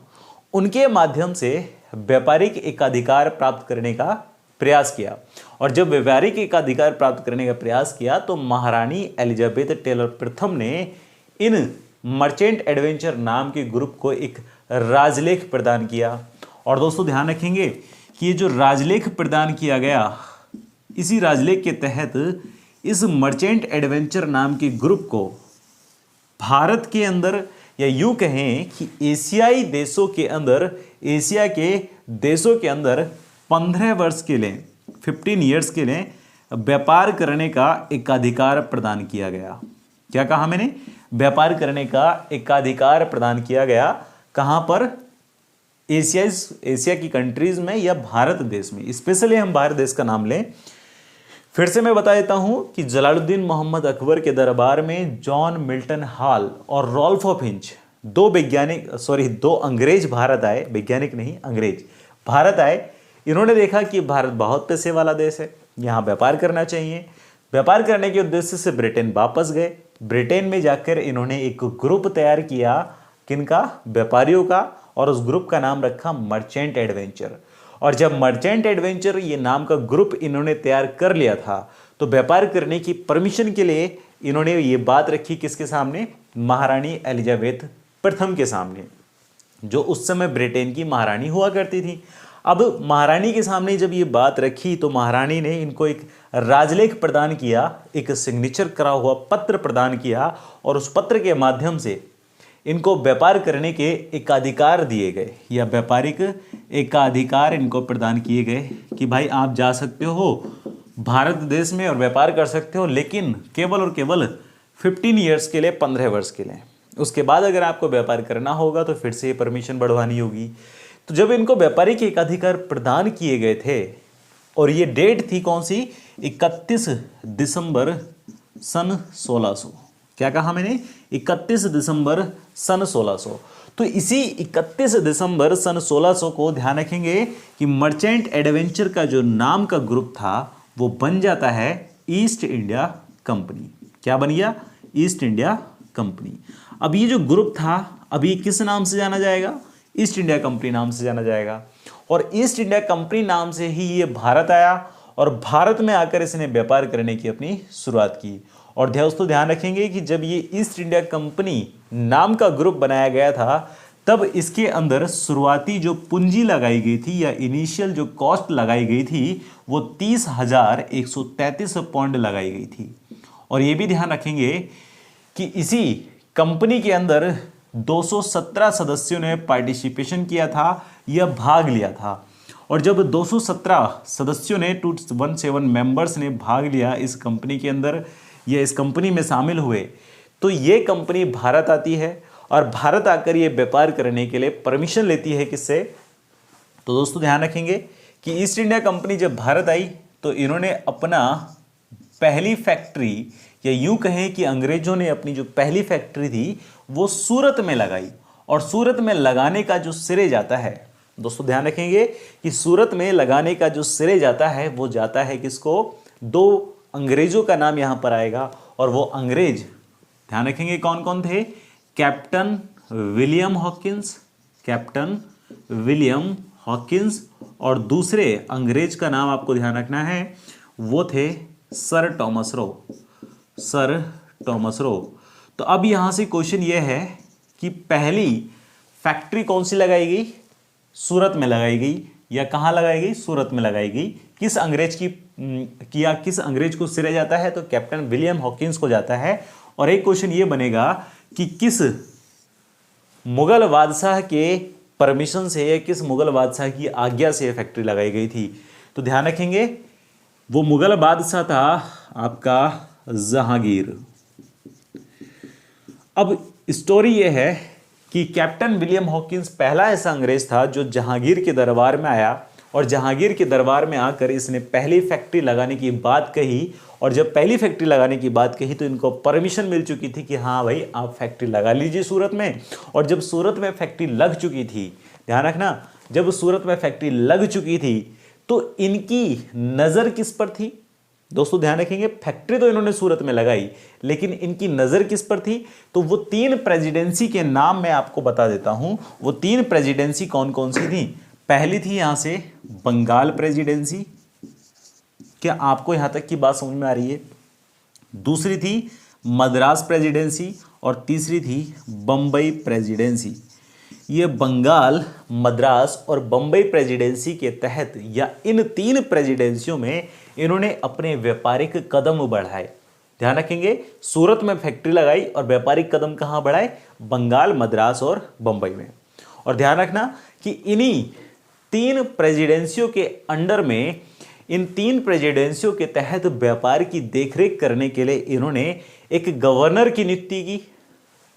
उनके माध्यम से व्यापारिक एकाधिकार प्राप्त करने का प्रयास किया। और जब व्यापारिक एकाधिकार प्राप्त करने का प्रयास किया तो महारानी एलिजाबेथ टेलर प्रथम ने इन मर्चेंट एडवेंचर नाम के ग्रुप को एक राजलेख प्रदान किया। और दोस्तों ध्यान रखेंगे कि ये जो राजलेख प्रदान किया गया, इसी राजलेख के तहत इस मर्चेंट एडवेंचर नाम के ग्रुप को भारत के अंदर, या यूं कहें कि एशियाई देशों के अंदर, एशिया के देशों के अंदर 15 वर्ष के लिए, 15 ईयर्स के लिए व्यापार करने का एकाधिकार प्रदान किया गया। क्या कहा मैंने? व्यापार करने का एकाधिकार प्रदान किया गया। कहां पर? एशिया की कंट्रीज में या भारत देश में। स्पेशली हम भारत देश का नाम लें। फिर से मैं बता देता हूं कि जलालुद्दीन मोहम्मद अकबर के दरबार में जॉन मिल्टन हॉल और रोल्फो फिंच, 2 अंग्रेज भारत आए, वैज्ञानिक नहीं, अंग्रेज भारत आए। इन्होंने देखा कि भारत बहुत पैसे वाला देश है, यहाँ व्यापार करना चाहिए। व्यापार करने के उद्देश्य से ब्रिटेन वापस गए। ब्रिटेन में जाकर इन्होंने एक ग्रुप तैयार किया, किनका? व्यापारियों का, और उस ग्रुप का नाम रखा मर्चेंट एडवेंचर। और जब मर्चेंट एडवेंचर ये नाम का ग्रुप इन्होंने तैयार कर लिया था, तो व्यापार करने की परमिशन के लिए इन्होंने ये बात रखी किसके सामने? महारानी एलिजाबेथ प्रथम के सामने, जो उस समय ब्रिटेन की महारानी हुआ करती थी। अब महारानी के सामने जब ये बात रखी तो महारानी ने इनको एक राजलेख प्रदान किया, एक सिग्नेचर करा हुआ पत्र प्रदान किया, और उस पत्र के माध्यम से इनको व्यापार करने के एकाधिकार दिए गए, या व्यापारिक एकाधिकार इनको प्रदान किए गए कि भाई आप जा सकते हो भारत देश में और व्यापार कर सकते हो, लेकिन केवल और केवल 15 ईयर्स के लिए, 15 वर्ष के लिए। उसके बाद अगर आपको व्यापार करना होगा तो फिर से ये परमिशन बढ़वानी होगी। तो जब इनको व्यापारिक एकाधिकार प्रदान किए गए थे, और ये डेट थी कौन सी? 31 दिसंबर सन 1600। क्या कहा मैंने? 31 दिसंबर सन 1600। तो इसी 31 दिसंबर सन 1600 को ध्यान रखेंगे कि मर्चेंट एडवेंचर का जो नाम का ग्रुप था वो बन जाता है ईस्ट इंडिया कंपनी। क्या बन गया? East India company. अब ये जो ग्रुप था अभी किस नाम से जाना जाएगा? ईस्ट इंडिया कंपनी नाम से जाना जाएगा। और ईस्ट इंडिया कंपनी नाम से ही ये भारत आया और भारत में आकर इसने व्यापार करने की अपनी शुरुआत की। और दोस्तों ध्यान रखेंगे कि जब ये ईस्ट इंडिया कंपनी नाम का ग्रुप बनाया गया था तब इसके अंदर शुरुआती जो पूंजी लगाई गई थी या इनिशियल जो कॉस्ट लगाई गई थी वो 30,133 पाउंड लगाई गई थी। और ये भी ध्यान रखेंगे कि इसी कंपनी के अंदर 217 सदस्यों ने पार्टिसिपेशन किया था या भाग लिया था। और जब 217 सदस्यों ने 217 मेंबर्स ने भाग लिया इस कंपनी के अंदर या इस कंपनी में शामिल हुए तो ये कंपनी भारत आती है और भारत आकर ये व्यापार करने के लिए परमिशन लेती है किससे? तो दोस्तों ध्यान रखेंगे कि ईस्ट इंडिया कंपनी जब भारत आई तो इन्होंने अपना पहली फैक्ट्री या यूं कहें कि अंग्रेजों ने अपनी जो पहली फैक्ट्री थी वो सूरत में लगाई। और सूरत में लगाने का जो श्रेय जाता है, दोस्तों ध्यान रखेंगे कि सूरत में लगाने का जो श्रेय जाता है वो जाता है किसको? दो अंग्रेजों का नाम यहां पर आएगा और वो अंग्रेज ध्यान रखेंगे कौन कौन थे? Captain William Hawkins, captain William Hawkins और दूसरे अंग्रेज का नाम आपको ध्यान रखना है वो थे sir Thomas Roe, sir Thomas Roe. तो अब यहां से क्वेश्चन ये है कि पहली फैक्ट्री कौन सी लगाई गई? सूरत में लगाई गई या कहां लगाई गई? सूरत में लगाई गई। किस अंग्रेज की किया किस अंग्रेज को श्रेय जाता है? तो कैप्टन विलियम हॉकिंस को जाता है। और एक क्वेश्चन ये बनेगा कि किस मुगल बादशाह के परमिशन से या किस मुगल बादशाह की आज्ञा से यह फैक्ट्री लगाई गई थी? तो ध्यान रखेंगे वो मुगल बादशाह था आपका जहांगीर। अब स्टोरी यह है कि कैप्टन विलियम हॉकिंस पहला ऐसा अंग्रेज था जो जहांगीर के दरबार में आया और जहांगीर के दरबार में आकर इसने पहली फैक्ट्री लगाने की बात कही। और जब पहली फैक्ट्री लगाने की बात कही तो इनको परमिशन मिल चुकी थी कि हाँ भाई आप फैक्ट्री लगा लीजिए सूरत में। और जब सूरत में फैक्ट्री लग चुकी थी, ध्यान रखना, जब सूरत में फैक्ट्री लग चुकी थी तो इनकी नज़र किस पर थी? दोस्तों ध्यान रखेंगे फैक्ट्री तो इन्होंने सूरत में लगाई लेकिन इनकी नज़र किस पर थी? तो वो 3 प्रेसिडेंसी के नाम मैं आपको बता देता हूं। वो 3 प्रेसिडेंसी कौन कौन सी थी? पहली थी यहां से बंगाल प्रेसिडेंसी। क्या आपको यहां तक की बात समझ में आ रही है? दूसरी थी मद्रास प्रेसिडेंसी और तीसरी थी बंबई प्रेसिडेंसी। ये बंगाल, मद्रास और बंबई प्रेसिडेंसी के तहत या इन 3 प्रेसिडेंसियों में इन्होंने अपने व्यापारिक कदम बढ़ाए। ध्यान रखेंगे सूरत में फैक्ट्री लगाई और व्यापारिक कदम कहां बढ़ाए? बंगाल, मद्रास और बंबई में। और ध्यान रखना कि इन्हीं 3 प्रेसिडेंसियों के अंडर में, इन 3 प्रेसिडेंसियों के तहत व्यापार की देखरेख करने के लिए इन्होंने एक गवर्नर की नियुक्ति की।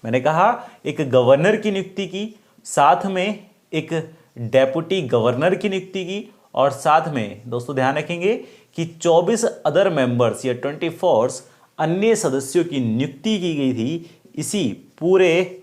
मैंने कहा एक गवर्नर की नियुक्ति की, साथ में एक डेप्यूटी गवर्नर की नियुक्ति की और साथ में दोस्तों ध्यान रखेंगे कि 24 अदर मेंबर्स या 24 अन्य सदस्यों की नियुक्ति की गई थी इसी पूरे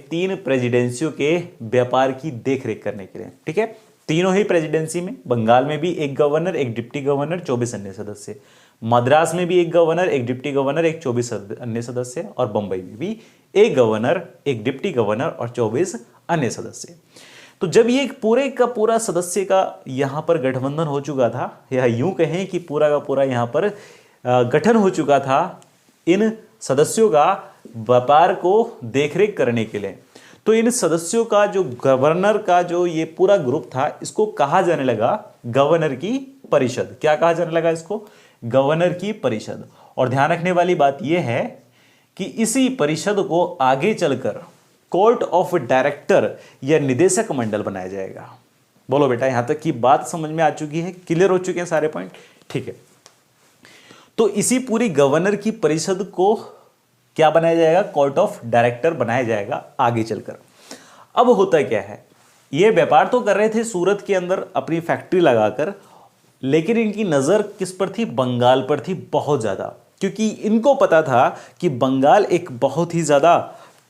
3 प्रेसिडेंसियों के व्यापार की देखरेख करने के लिए। ठीक है, तीनों ही प्रेसिडेंसी में, बंगाल में भी एक गवर्नर, एक डिप्टी गवर्नर, 24 अन्य सदस्य, मद्रास में भी एक गवर्नर, एक डिप्टी गवर्नर, एक 24 अन्य सदस्य और बंबई में भी एक गवर्नर, एक डिप्टी गवर्नर और 24 अन्य सदस्य। तो जब ये पूरे का पूरा सदस्य का यहां पर गठबंधन हो चुका था या यूं कहें कि पूरा का पूरा यहां पर गठन हो चुका था इन सदस्यों का व्यापार को देखरेख करने के लिए, तो इन सदस्यों का जो गवर्नर का जो ये पूरा ग्रुप था इसको कहा जाने लगा गवर्नर की परिषद। क्या कहा जाने लगा इसको? गवर्नर की परिषद। और ध्यान रखने वाली बात यह है कि इसी परिषद को आगे चलकर कोर्ट ऑफ डायरेक्टर या निदेशक मंडल बनाया जाएगा। बोलो बेटा, यहां तक की बात समझ में आ चुकी है? क्लियर हो चुके हैं सारे पॉइंट? ठीक है, तो इसी पूरी गवर्नर की परिषद को क्या बनाया जाएगा? कोर्ट ऑफ डायरेक्टर बनाया जाएगा आगे चलकर। अब होता क्या है, ये व्यापार तो कर रहे थे सूरत के अंदर अपनी फैक्ट्री लगाकर, लेकिन इनकी नज़र किस पर थी? बंगाल पर थी बहुत ज़्यादा, क्योंकि इनको पता था कि बंगाल एक बहुत ही ज़्यादा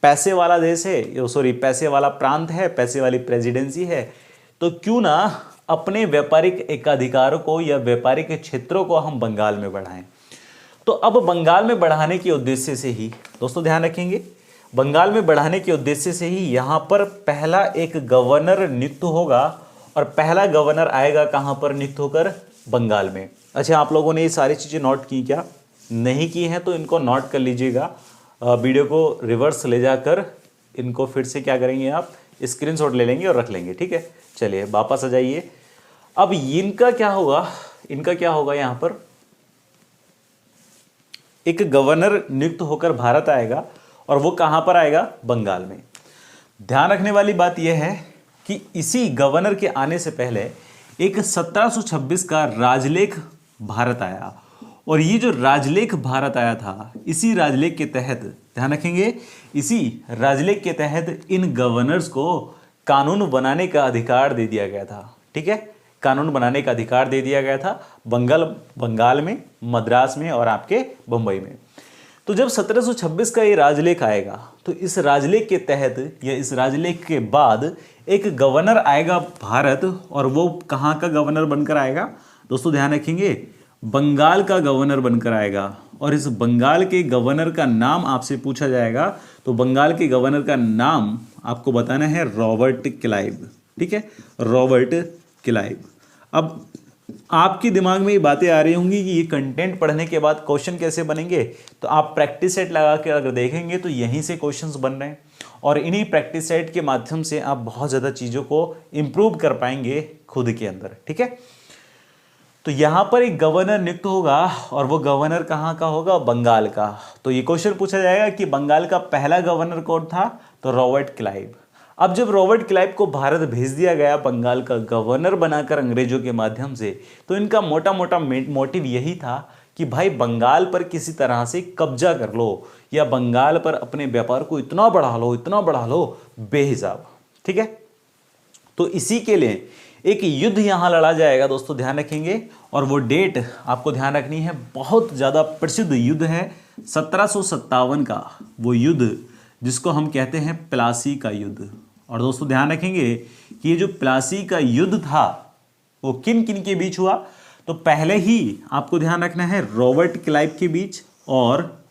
पैसे वाला देश है, पैसे वाला प्रांत है, पैसे वाली प्रेसिडेंसी है। तो क्यों ना अपने व्यापारिक एकाधिकार को या व्यापारिक क्षेत्रों को हम बंगाल में बढ़ाएं। तो अब बंगाल में बढ़ाने के उद्देश्य से ही दोस्तों ध्यान रखेंगे, बंगाल में बढ़ाने के उद्देश्य से ही यहाँ पर पहला एक गवर्नर नियुक्त होगा और पहला गवर्नर आएगा कहाँ पर नियुक्त होकर, बंगाल में। अच्छा, आप लोगों ने ये सारी चीज़ें नोट की क्या? नहीं की हैं तो इनको नोट कर लीजिएगा, वीडियो को रिवर्स ले जाकर इनको फिर से क्या करेंगे, आप स्क्रीनशॉट ले लेंगे और रख लेंगे। ठीक है, चलिए वापस आ जाइए। अब इनका क्या होगा, इनका क्या होगा, यहाँ पर एक गवर्नर नियुक्त होकर भारत आएगा और वो कहाँ पर आएगा, बंगाल में। ध्यान रखने वाली बात यह है कि इसी गवर्नर के आने से पहले एक 1726 का राजलेख भारत आया और ये जो राजलेख भारत आया था, इसी राजलेख के तहत ध्यान रखेंगे, इसी राजलेख के तहत इन गवर्नर्स को कानून बनाने का अधिकार दे दिया गया था। ठीक है, कानून बनाने का अधिकार दे दिया गया था बंगाल में, मद्रास में और आपके बंबई में। तो जब 1726 का ये राजलेख आएगा तो इस राजलेख के तहत या इस राजलेख के बाद एक गवर्नर आएगा भारत, और वो कहाँ का गवर्नर बनकर आएगा दोस्तों, ध्यान रखेंगे, बंगाल का गवर्नर बनकर आएगा। और इस बंगाल के गवर्नर का नाम आपसे पूछा जाएगा, तो बंगाल के गवर्नर का नाम आपको बताना है रॉबर्ट क्लाइव। ठीक है, रॉबर्ट क्लाइव। अब आपके दिमाग में ये बातें आ रही होंगी कि ये कंटेंट पढ़ने के बाद क्वेश्चन कैसे बनेंगे, तो आप प्रैक्टिस सेट लगा के अगर देखेंगे तो यहीं से क्वेश्चंस बन रहे हैं और इन्हीं प्रैक्टिस सेट के माध्यम से आप बहुत ज़्यादा चीज़ों को इम्प्रूव कर पाएंगे खुद के अंदर। ठीक है, तो यहाँ पर एक गवर्नर नियुक्त होगा और वो गवर्नर कहाँ का होगा, बंगाल का। तो ये क्वेश्चन पूछा जाएगा कि बंगाल का पहला गवर्नर कौन था, तो रॉबर्ट क्लाइव। अब जब रॉबर्ट क्लाइव को भारत भेज दिया गया बंगाल का गवर्नर बनाकर अंग्रेजों के माध्यम से, तो इनका मोटा मोटा मोटिव यही था कि भाई बंगाल पर किसी तरह से कब्जा कर लो या बंगाल पर अपने व्यापार को इतना बढ़ा लो बेहिसाब। ठीक है, तो इसी के लिए एक युद्ध यहाँ लड़ा जाएगा दोस्तों, ध्यान रखेंगे। और वो डेट आपको ध्यान रखनी है, बहुत ज़्यादा प्रसिद्ध युद्ध है 1757 का, वो युद्ध जिसको हम कहते हैं प्लासी का युद्ध। और दोस्तों ध्यान रखेंगे कि ये जो प्लासी का युद्ध था वो किन किन के बीच हुआ, तो पहले ही आपको ध्यान रखना है रॉबर्ट क्लाइव के बीच और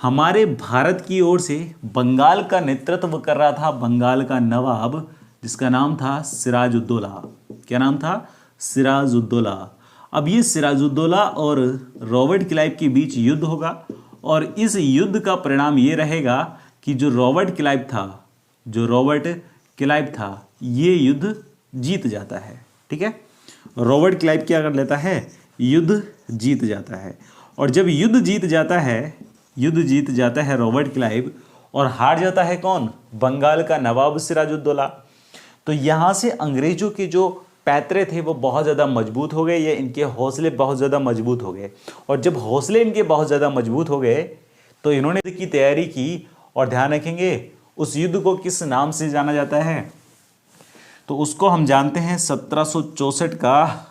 हमारे भारत की ओर से बंगाल का नेतृत्व कर रहा था बंगाल का नवाब, जिसका नाम था सिराजुद्दौला। क्या नाम था, सिराजुद्दौला। अब ये सिराजुद्दौला और रॉबर्ट क्लाइव के बीच युद्ध होगा और इस युद्ध का परिणाम ये रहेगा कि जो रॉबर्ट क्लाइव था ये युद्ध जीत जाता है। ठीक है, रॉबर्ट क्लाइव क्या कर लेता है, युद्ध जीत जाता है। और जब युद्ध जीत जाता है रॉबर्ट क्लाइव और हार जाता है कौन, बंगाल का नवाब सिराजुद्दौला। तो यहाँ से अंग्रेजों के जो पैतरे थे वो बहुत ज़्यादा मजबूत हो गए, या इनके हौसले बहुत ज़्यादा मजबूत हो गए। और जब हौसले इनके बहुत ज़्यादा मजबूत हो गए तो इन्होंने युद्ध की तैयारी की। और ध्यान रखेंगे उस युद्ध को किस नाम से जाना जाता है, तो उसको हम जानते हैं 1764 का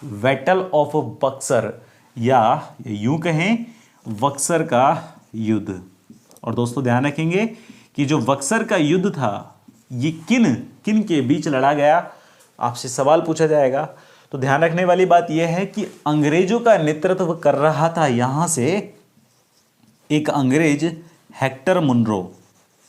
बैटल ऑफ बक्सर, या यूं कहें बक्सर का युद्ध। और दोस्तों ध्यान रखेंगे कि जो बक्सर का युद्ध था ये किन किन के बीच लड़ा गया, आपसे सवाल पूछा जाएगा। तो ध्यान रखने वाली बात यह है कि अंग्रेजों का नेतृत्व कर रहा था यहां से एक अंग्रेज हेक्टर मुनरो।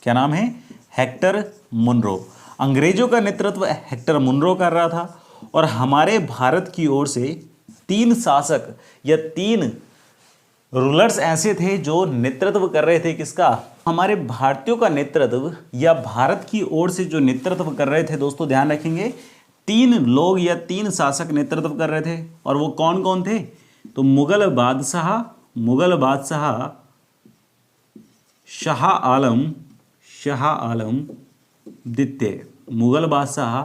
क्या नाम है, हेक्टर मुनरो। अंग्रेजों का नेतृत्व हेक्टर मुनरो कर रहा था और हमारे भारत की ओर से 3 शासक या 3 रूलर्स ऐसे थे जो नेतृत्व कर रहे थे किसका, हमारे भारतीयों का नेतृत्व या भारत की ओर से जो नेतृत्व कर रहे थे दोस्तों ध्यान रखेंगे 3 लोग या 3 शासक नेतृत्व कर रहे थे। और वो कौन कौन थे, तो मुगल बादशाह शाह आलम द्वितीय, मुगल बादशाह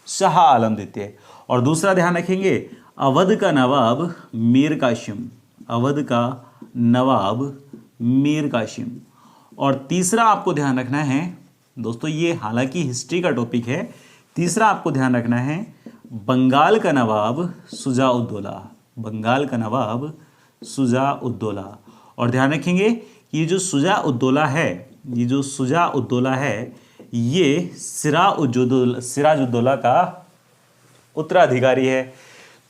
शाह आलम द्वितीय। और दूसरा ध्यान रखेंगे अवध का नवाब मीर कासिम। और तीसरा आपको ध्यान रखना है दोस्तों, ये हालांकि हिस्ट्री का टॉपिक है, तीसरा आपको ध्यान रखना है बंगाल का नवाब शुजा-उद-दौला। और ध्यान रखेंगे कि ये जो शुजा-उद-दौला है ये सिराजुद्दौला का उत्तराधिकारी है।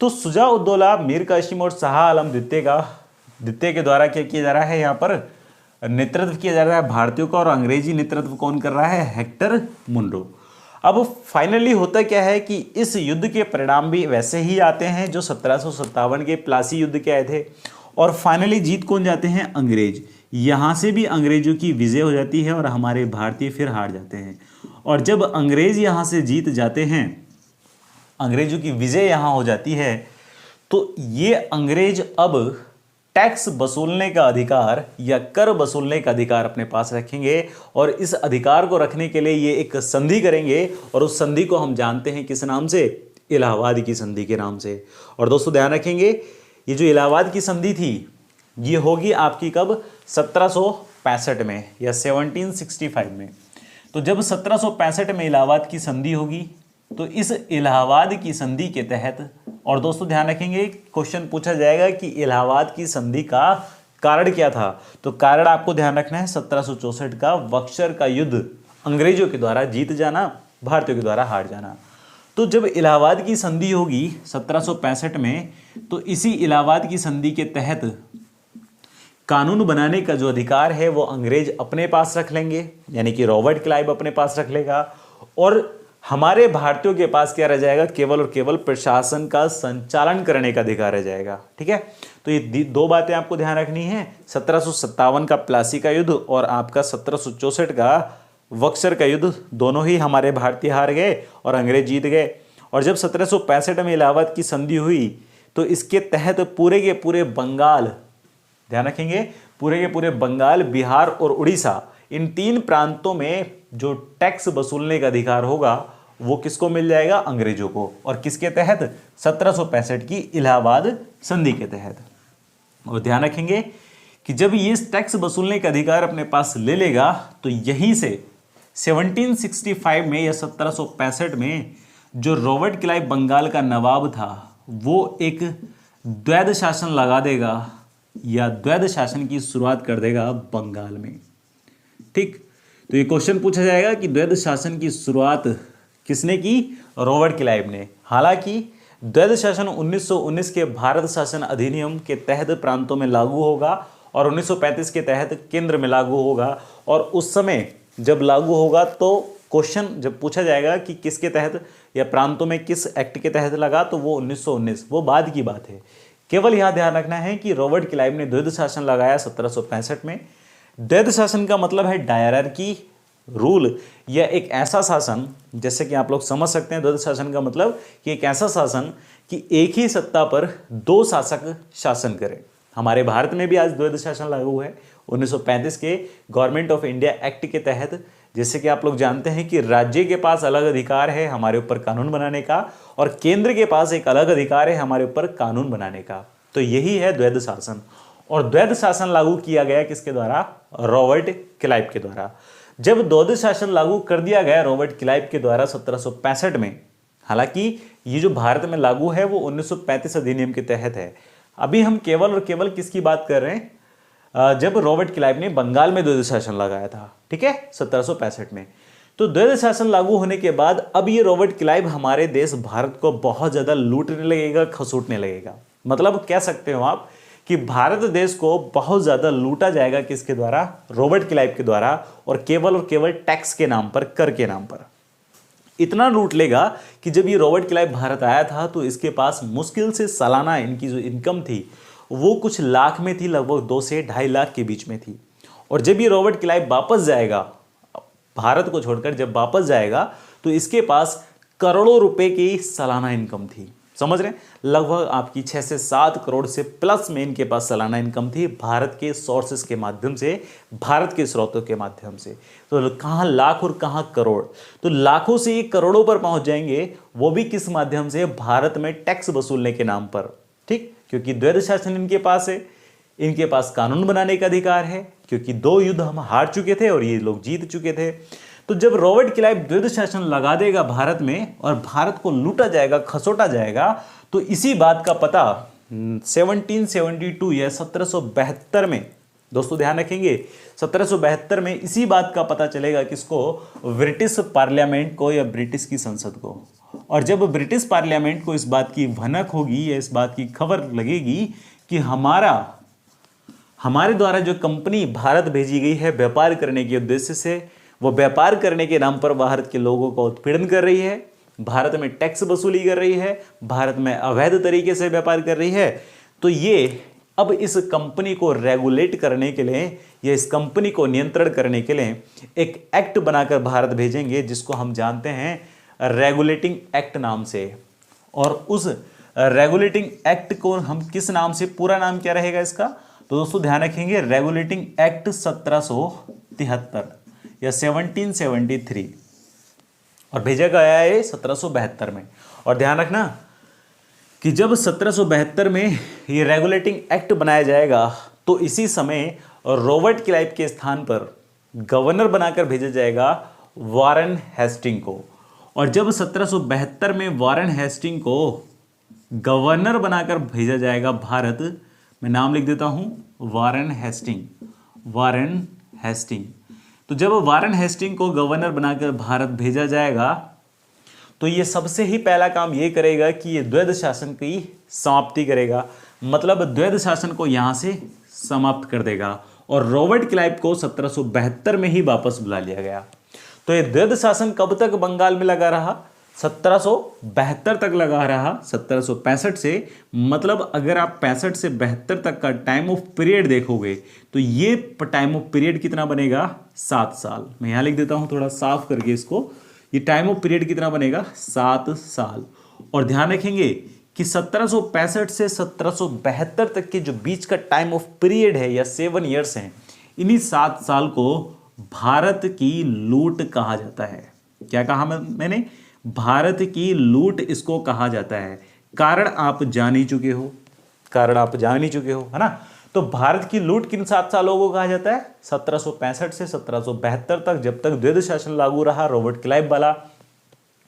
तो शुजा-उद-दौला, मीर कासिम और शाह आलम द्वितीय का द्वितीय के द्वारा क्या किया जा रहा है, यहाँ पर नेतृत्व किया जा रहा है भारतीयों का, और अंग्रेजी नेतृत्व कौन कर रहा है, हेक्टर मुनरो। अब फाइनली होता क्या है कि इस युद्ध के परिणाम भी वैसे ही आते हैं जो 1757 के प्लासी युद्ध के आए थे, और फाइनली जीत कौन जाते हैं, अंग्रेज। यहाँ से भी अंग्रेजों की विजय हो जाती है और हमारे भारतीय फिर हार जाते हैं। और जब अंग्रेज यहाँ से जीत जाते हैं, अंग्रेजों की विजय यहाँ हो जाती है, तो ये अंग्रेज अब टैक्स वसूलने का अधिकार या कर वसूलने का अधिकार अपने पास रखेंगे, और इस अधिकार को रखने के लिए ये एक संधि करेंगे, और उस संधि को हम जानते हैं किस नाम से, इलाहाबाद की संधि के नाम से। और दोस्तों ध्यान रखेंगे, ये जो इलाहाबाद की संधि थी ये होगी आपकी कब, 1765 में या 1765 में। तो जब 1765 में इलाहाबाद की संधि होगी, तो इस इलाहाबाद की संधि के तहत, और दोस्तों ध्यान रखेंगे क्वेश्चन पूछा जाएगा कि इलाहाबाद की संधि का कारण क्या था, तो कारण आपको ध्यान रखना है 1764 का बक्सर का युद्ध, अंग्रेजों के द्वारा जीत जाना, भारतीयों के द्वारा हार जाना। तो जब इलाहाबाद की संधि होगी 1765 में, तो इसी इलाहाबाद की संधि के तहत कानून बनाने का जो अधिकार है वो अंग्रेज अपने पास रख लेंगे, यानी कि रॉबर्ट क्लाइव अपने पास रख लेगा, और हमारे भारतीयों के पास क्या रह जाएगा, केवल और केवल प्रशासन का संचालन करने का अधिकार रह जाएगा। ठीक है, तो ये दो बातें आपको ध्यान रखनी है, 1757 का प्लासी का युद्ध और आपका 1764 का बक्सर का युद्ध, दोनों ही हमारे भारतीय हार गए और अंग्रेज जीत गए। और जब 1765 में इलाहाबाद की संधि हुई, तो इसके तहत पूरे के पूरे बंगाल, ध्यान रखेंगे, पूरे के पूरे बंगाल, बिहार और उड़ीसा, इन तीन प्रांतों में जो टैक्स वसूलने का अधिकार होगा वो किसको मिल जाएगा, अंग्रेजों को। और किसके तहत, 1765 की इलाहाबाद संधि के तहत। और ध्यान रखेंगे कि जब ये टैक्स वसूलने का अधिकार अपने पास ले लेगा, तो यहीं से 1765 में या 1765 में जो रॉबर्ट क्लाइव बंगाल का नवाब था, वो एक द्वैध शासन लगा देगा या द्वैध शासन की शुरुआत कर देगा बंगाल में। ठीक, तो ये क्वेश्चन पूछा जाएगा कि द्वैध शासन की शुरुआत किसने की, रॉबर्ट क्लाइव ने। हालांकि द्वैध शासन 1919 के भारत शासन अधिनियम के तहत प्रांतों में लागू होगा और 1935 के तहत केंद्र में लागू होगा, और उस समय जब लागू होगा तो क्वेश्चन जब पूछा जाएगा कि किसके तहत या प्रांतों में किस एक्ट के तहत लगा, तो वो 1919, वो बाद की बात है। केवल यहाँ ध्यान रखना है कि रॉबर्ट क्लाइव ने द्वैध शासन लगाया 1765 में। द्वैध शासन का मतलब है डायरार्की रूल, या एक ऐसा शासन, जैसे कि आप लोग समझ सकते हैं द्वैध शासन का मतलब कि एक ऐसा शासन कि एक ही सत्ता पर दो शासक शासन करें। हमारे भारत में भी आज द्वैध शासन लागू है 1935 के गवर्नमेंट ऑफ इंडिया एक्ट के तहत। जैसे कि आप लोग जानते हैं कि राज्य के पास अलग अधिकार है हमारे ऊपर कानून बनाने का, और केंद्र के पास एक अलग अधिकार है हमारे ऊपर कानून बनाने का। तो यही है द्वैध शासन। और द्वैध शासन लागू किया गया किसके द्वारा, रॉबर्ट क्लाइव के द्वारा। जब द्वैध शासन लागू कर दिया गया रॉबर्ट क्लाइव के द्वारा 1765 में, हालांकि ये जो भारत में लागू है वो 1935 अधिनियम के तहत है। अभी हम केवल और केवल किसकी बात कर रहे हैं, जब रॉबर्ट क्लाइव ने बंगाल में द्वैध शासन लगाया था, ठीक है, 1765 में। तो द्वैध शासन लागू होने के बाद अब ये रॉबर्ट क्लाइव हमारे देश भारत को बहुत ज्यादा लूटने लगेगा, खसूटने लगेगा। मतलब कह सकते हो आप कि भारत देश को बहुत ज्यादा लूटा जाएगा किसके द्वारा, रॉबर्ट क्लाइव के द्वारा, और केवल टैक्स के नाम पर, कर के नाम पर। इतना लूट लेगा कि जब ये रॉबर्ट क्लाइव भारत आया था तो इसके पास मुश्किल से सालाना इनकी जो इनकम थी वो कुछ लाख में थी, लगभग 2 से 2.5 लाख के बीच में थी। और जब ये रॉबर्ट क्लाइव वापस जाएगा, भारत को छोड़कर जब वापस जाएगा, तो इसके पास करोड़ों रुपए की सालाना इनकम थी। समझ रहे हैं, लगभग आपकी 6 से 7 करोड़ से प्लस में इनके पास सालाना इनकम थी, भारत के सोर्सेस के माध्यम से, भारत के स्रोतों के माध्यम से। तो कहाँ लाख और कहाँ करोड़, तो लाखों से ये करोड़ों पर पहुंच जाएंगे, वो भी किस माध्यम से, भारत में टैक्स वसूलने के नाम पर। ठीक, क्योंकि द्वैध शासन इनके पास है, इनके पास कानून बनाने का अधिकार है, क्योंकि 2 युद्ध हम हार चुके थे और ये लोग जीत चुके थे। तो जब रॉबर्ट क्लाइव द्वैध शासन लगा देगा भारत में और भारत को लूटा जाएगा, खसोटा जाएगा, तो इसी बात का पता 1772 या 1772 में, दोस्तों ध्यान रखेंगे, 1772 में इसी बात का पता चलेगा किसको, ब्रिटिश पार्लियामेंट को या ब्रिटिश की संसद को। और जब ब्रिटिश पार्लियामेंट को इस बात की भनक होगी या इस बात की खबर लगेगी कि हमारा हमारे द्वारा जो कंपनी भारत भेजी गई है व्यापार करने के उद्देश्य से, वो व्यापार करने के नाम पर भारत के लोगों का उत्पीड़न कर रही है, भारत में टैक्स वसूली कर रही है, भारत में अवैध तरीके से व्यापार कर रही है। तो ये अब इस कंपनी को रेगुलेट करने के लिए या इस कंपनी को नियंत्रण करने के लिए एक एक्ट बनाकर भारत भेजेंगे, जिसको हम जानते हैं रेगुलेटिंग एक्ट नाम से। और उस रेगुलेटिंग एक्ट को हम किस नाम से, पूरा नाम क्या रहेगा इसका, तो दोस्तों ध्यान रखेंगे रेगुलेटिंग एक्ट 1773 या 1773, और भेजा गया है 1772 में। और ध्यान रखना कि जब 1772 में ये रेगुलेटिंग एक्ट बनाया जाएगा तो इसी समय रॉबर्ट क्लाइव के स्थान पर गवर्नर बनाकर भेजा जाएगा वारेन हेस्टिंग को। और जब 1772 में वारेन हेस्टिंग को गवर्नर बनाकर भेजा जाएगा भारत, मैं नाम लिख देता हूं वारेन हेस्टिंग, वारेन हेस्टिंग। तो जब वारेन हेस्टिंग को गवर्नर बनाकर भारत भेजा जाएगा तो ये सबसे ही पहला काम ये करेगा कि ये द्वैध शासन की समाप्ति करेगा, मतलब द्वैध शासन को यहां से समाप्त कर देगा। और रॉबर्ट क्लाइव को 1772 में ही वापस बुला लिया गया। तो ये द्वैध शासन कब तक बंगाल में लगा रहा, 1772 तक लगा रहा, 1765 से। मतलब अगर आप 65 से 72 तक का टाइम ऑफ पीरियड देखोगे तो ये टाइम ऑफ पीरियड कितना बनेगा, 7 साल। मैं यहां लिख देता हूं थोड़ा साफ करके इसको, ये टाइम ऑफ पीरियड कितना बनेगा, 7 साल। और ध्यान रखेंगे कि 1765 से 1772 तक के जो बीच का टाइम ऑफ पीरियड है या 7 ईयर्स हैं, इन्हीं 7 साल को भारत की लूट कहा जाता है। क्या कहा मैंने, भारत की लूट इसको कहा जाता है। कारण आप जान ही चुके हो, कारण आप जान ही चुके हो, है ना। तो भारत की लूट किन 7 सालों को कहा जाता है, 1765 से 1772 तक, जब तक द्वैध शासन लागू रहा रॉबर्ट क्लाइव वाला।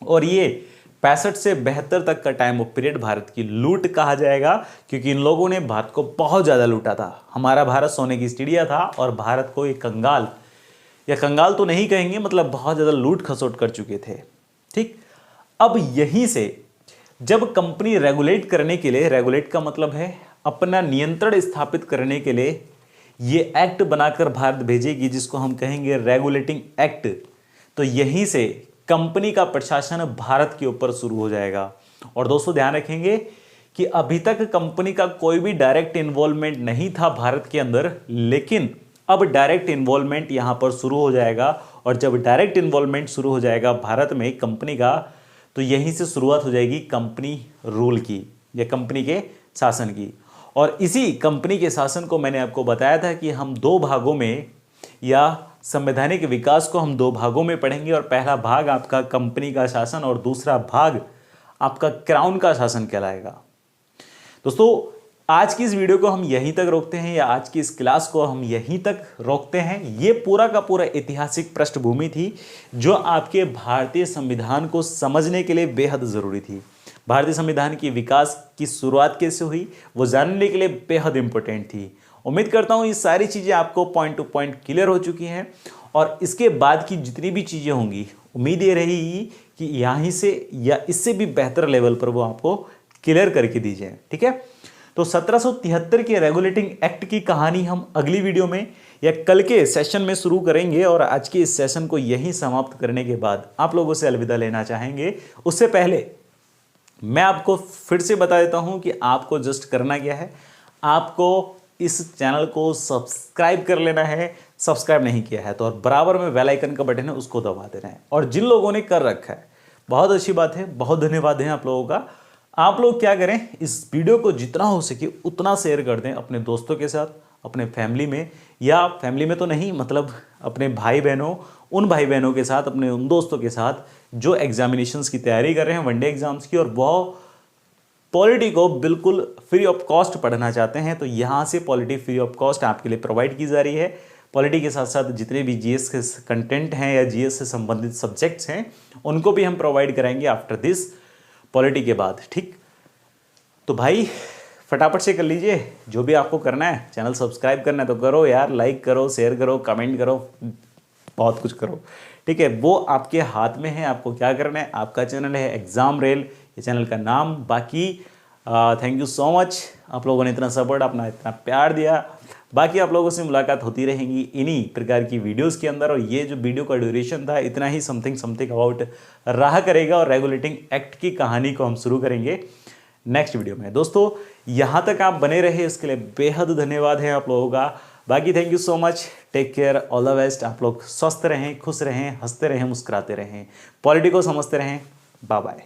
और ये 65 से 72 तक का टाइम ऑफ पीरियड भारत की लूट कहा जाएगा, क्योंकि इन लोगों ने भारत को बहुत ज्यादा लूटा था। हमारा भारत सोने की चिड़िया था और भारत को एक कंगाल, या कंगाल तो नहीं कहेंगे, मतलब बहुत ज्यादा लूट खसोट कर चुके थे। ठीक, अब यहीं से जब कंपनी रेगुलेट करने के लिए, रेगुलेट का मतलब है अपना नियंत्रण स्थापित करने के लिए, ये एक्ट बनाकर भारत भेजेगी जिसको हम कहेंगे रेगुलेटिंग एक्ट। तो यहीं से कंपनी का प्रशासन भारत के ऊपर शुरू हो जाएगा। और दोस्तों ध्यान रखेंगे कि अभी तक कंपनी का कोई भी डायरेक्ट इन्वॉल्वमेंट नहीं था भारत के अंदर, लेकिन अब डायरेक्ट इन्वॉल्वमेंट यहां पर शुरू हो जाएगा। और जब डायरेक्ट इन्वॉल्वमेंट शुरू हो जाएगा भारत में कंपनी का, तो यहीं से शुरुआत हो जाएगी कंपनी रूल की या कंपनी के शासन की। और इसी कंपनी के शासन को मैंने आपको बताया था कि हम 2 भागों में, या संवैधानिक विकास को हम 2 भागों में पढ़ेंगे। और पहला भाग आपका कंपनी का शासन और दूसरा भाग आपका क्राउन का शासन कहलाएगा। दोस्तों आज की इस वीडियो को हम यहीं तक रोकते हैं, या आज की इस क्लास को हम यहीं तक रोकते हैं। ये पूरा का पूरा ऐतिहासिक पृष्ठभूमि थी जो आपके भारतीय संविधान को समझने के लिए बेहद ज़रूरी थी। भारतीय संविधान की विकास की शुरुआत कैसे हुई वो जानने के लिए बेहद इंपॉर्टेंट थी। उम्मीद करता हूँ ये सारी चीज़ें आपको पॉइंट टू पॉइंट क्लियर हो चुकी हैं। और इसके बाद की जितनी भी चीज़ें होंगी, उम्मीद ये रहेगी कि यहीं से या इससे भी बेहतर लेवल पर वो आपको क्लियर करके दी जाए। ठीक है, तो 1773 के रेगुलेटिंग एक्ट की कहानी हम अगली वीडियो में या कल के सेशन में शुरू करेंगे। और आज के इस सेशन को यहीं समाप्त करने के बाद आप लोगों से अलविदा लेना चाहेंगे। उससे पहले मैं आपको फिर से बता देता हूं कि आपको जस्ट करना क्या है, आपको इस चैनल को सब्सक्राइब कर लेना है। सब्सक्राइब नहीं किया है तो और बराबर में बेल आइकन का बटन है उसको दबा देना है। और जिन लोगों ने कर रखा है बहुत अच्छी बात है, बहुत धन्यवाद है आप लोगों का। आप लोग क्या करें, इस वीडियो को जितना हो सके उतना शेयर कर दें अपने दोस्तों के साथ, अपने फैमिली में, या फैमिली में तो नहीं, मतलब अपने भाई बहनों, उन भाई बहनों के साथ, अपने उन दोस्तों के साथ जो एग्जामिनेशंस की तैयारी कर रहे हैं, वनडे एग्जाम्स की, और वो पॉलिटी को बिल्कुल फ्री ऑफ कॉस्ट पढ़ना चाहते हैं। तो यहाँ से पॉलिटी फ्री ऑफ कॉस्ट आपके लिए प्रोवाइड की जा रही है। पॉलिटी के साथ साथ जितने भी जीएस के कंटेंट हैं या जीएस से संबंधित सब्जेक्ट्स हैं उनको भी हम प्रोवाइड कराएंगे आफ्टर दिस पॉलिटी के बाद। ठीक, तो भाई फटाफट से कर लीजिए, जो भी आपको करना है। चैनल सब्सक्राइब करना है तो करो यार, लाइक करो, शेयर करो, कमेंट करो, बहुत कुछ करो। ठीक है, वो आपके हाथ में है, आपको क्या करना है। आपका चैनल है एग्जाम रेल, ये चैनल का नाम। बाकी थैंक यू सो मच, आप लोगों ने इतना सपोर्ट, अपना इतना प्यार दिया। बाकी आप लोगों से मुलाकात होती रहेंगी इन्हीं प्रकार की वीडियोस के अंदर। और ये जो वीडियो का ड्यूरेशन था इतना ही समथिंग अबाउट रहा करेगा, और रेगुलेटिंग एक्ट की कहानी को हम शुरू करेंगे नेक्स्ट वीडियो में। दोस्तों यहाँ तक आप बने रहे उसके लिए बेहद धन्यवाद है आप लोगों का। बाकी thank you so much, take care, all the best. आप लोग स्वस्थ रहें, खुश रहें, हंसते रहें, मुस्कुराते रहें, पॉलिटिक्स को समझते रहें। Bye bye.